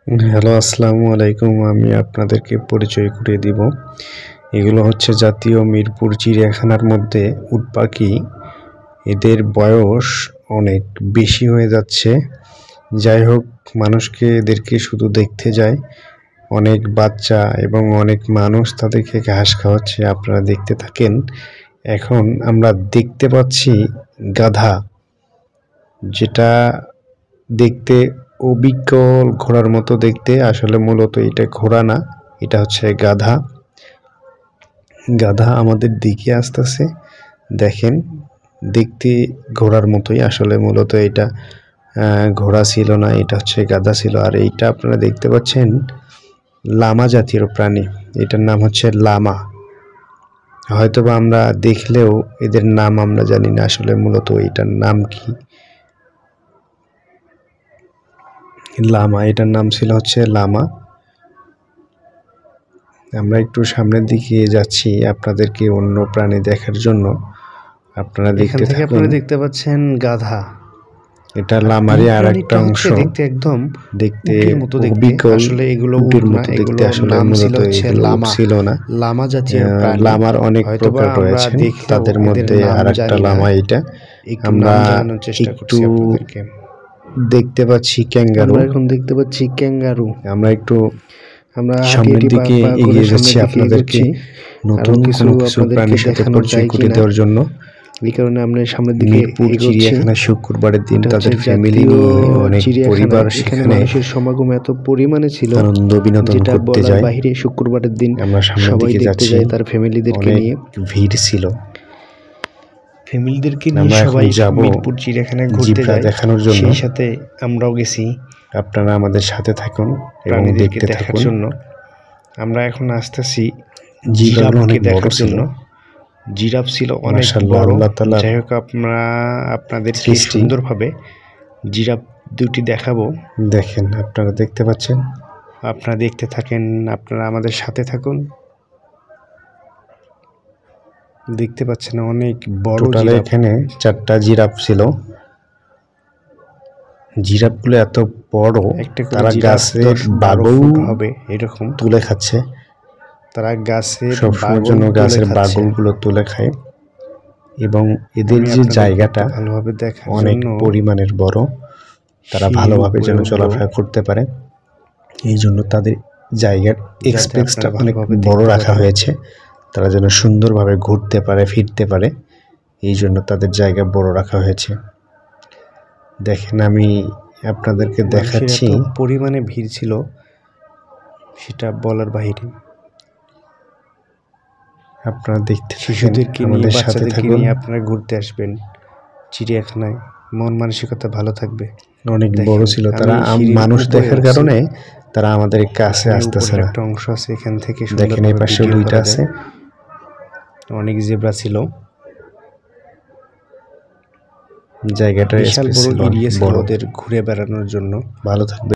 Hello, আসসালামু আলাইকুম। আমি আপনাদেরকে পরিচয় করিয়ে দিব। এগুলো হচ্ছে জাতীয় মিরপুর চিড়িয়াখানার মধ্যে উট পাখি। এদের বয়স অনেক বেশি হয়ে যাচ্ছে। যাই হোক, মানুষকে এদেরকে শুধু দেখতে যায়। অনেক বাচ্চা এবং অনেক মানুষ তাদেরকে ঘাস খাওয়াচ্ছে। আপনারা দেখতে থাকেন। এখন আমরা দেখতে পাচ্ছি গাধা, যেটা দেখতে অবিকল ঘোড়ার মতো দেখতে। আসলে মূলত এটা ঘোড়া না, এটা হচ্ছে গাধা। গাধা আমাদের দিকে আসতেছে। দেখেন, দেখতে ঘোড়ার মতোই। আসলে মূলত এটা ঘোড়া ছিল না, এটা হচ্ছে গাধা ছিল। আর এইটা আপনারা দেখতে পাচ্ছেন লামা জাতীয় প্রাণী। এটার নাম হচ্ছে লামা। হয়তোবা আমরা দেখলেও এদের নাম আমরা জানি না আসলে মূলত এটার নাম কি। লামা, এটার নাম ছিল হচ্ছে লামা। আমরা একটু সামনের দিকে যাচ্ছি আপনাদেরকে অন্য প্রাণী দেখার জন্য। আপনারা দেখতে থাকুন। আপনারা দেখতে পাচ্ছেন গাধা। এটা লামারই আরেকটা অংশ। দেখতে একদম দেখতে উটের মতো দেখতে। অবিকল আসলে এগুলো উটের উট না, মতো দেখতে। এগুলো আসলে নাম ছিল মূলত হচ্ছে এগুলো উট লামা। ছিল না। লামা জাতীয় প্রাণী। লামার অনেক হয়তোবা প্রকার আমরা রয়েছে, দেখলেও তাদের এদের মধ্যে নাম আরেকটা জানি না। লামা এটা। একটু আমরা নাম জানানোর চেষ্টা করছি একটু আপনাদেরকে। দেখতে পাচ্ছি ক্যাঙ্গারু। আমরা এখন দেখতে পাচ্ছি ক্যাঙ্গারু। আমরা একটু আমরা সামনের হাঁটি দিকে পা করে এগিয়ে সামনের যাচ্ছি দিকে আপনাদেরকে এগোচ্ছি। নতুন কোনো কিছু আপনাদেরকে প্রাণীর সাথে দেখানো পরিচয় যায় করিয়ে কিনা, দেওয়ার জন্য। এই কারণে আমরা সামনের দিকে মিরপুর এগোচ্ছি। চিড়িয়াখানায় শুক্রবারের দিন এটা তাদের হচ্ছে ফ্যামিলি জাতীয় নিয়ে অনেক চিড়িয়াখানা। পরিবার এখানে সেখানে মানুষের সমাগম এত পরিমাণে ছিল আনন্দ বিনোদন যেটা করতে বলার যায়। বাইরে। শুক্রবারের দিন আমরা সামনের সবাই দিকে দেখতে যাচ্ছি, যায় তার ফ্যামিলিদেরকে অনেক নিয়ে। ভিড় ছিল। ফ্যামিলিদেরকে নিয়ে আমরা এখন সবাই যাব মিরপুর চিড়িয়াখানায় ঘুরতে জিব্রা যায়, দেখানোর জন্য। সেই সাথে আমরাও গেছি আপনারা আমাদের সাথে থাকুন এবং প্রাণীদেরকে দেখতে দেখার থাকুন। জন্য। আমরা এখন আসতেছি জিরাফগুলো অনেক বড় দেখার ছিল। জন্য। জিরাফ ছিল অনেক মাশাআল্লাহ, বড়। আল্লাহ তাআলার যাই হোক, আপনাদেরকে সৃষ্টি। সুন্দরভাবে জিরাফ দুটি দেখাবো। দেখেন, আপনারা দেখতে পাচ্ছেন। আপনারা দেখতে থাকেন, আপনারা আমাদের সাথে থাকুন। দেখতে পাচ্ছেন অনেক বড় টোটাল জিরাফ। এখানে 4টা জিরাফ ছিল। জিরাফগুলো এত বড়, তারা গাছের বাগল হবে এরকম তুলে খাচ্ছে। তারা গাছের সবসময়ের জন্য গাছের বাগলগুলো তুলে খায়। এবং এদের যে জায়গাটা ভালোভাবে দেখার অনেক জন্য পরিমাণের বড়, তারা ভালোভাবে যেন চলাফেরা করতে পারে, এই জন্য তাদের জায়গার এক্সপেসটা অনেক বড় রাখা হয়েছে। তারা যেন সুন্দরভাবে ঘুরতে পারে, ফিরতে পারে, এই জন্য তাদের জায়গা বড় রাখা হয়েছে। দেখেন, আমি আপনাদেরকে দেখাচ্ছি। পরিমাণে ভিড় ছিল সেটা বলার বাইরে। আপনারা দেখতে শিশুদেরকে নিয়ে, আমাদের সাথে বাচ্চাদেরকে থাকুন। নিয়ে আপনারা ঘুরতে আসবেন চিড়িয়াখানায়, মন মানসিকতা ভালো থাকবে। অনেক বড় ছিল, তারা মানুষ দেখার কারণে তারা আমাদের কাছে আসতেছে না। একটা অংশ আছে, এখান থেকে দেখেন এই পাশে দুইটা আছে। অনেক জেব্রা ছিল, জায়গাটা বিশাল বড় এরিয়া ছিল বড়। ওদের ঘুরে বেড়ানোর জন্য। ভালো থাকবে।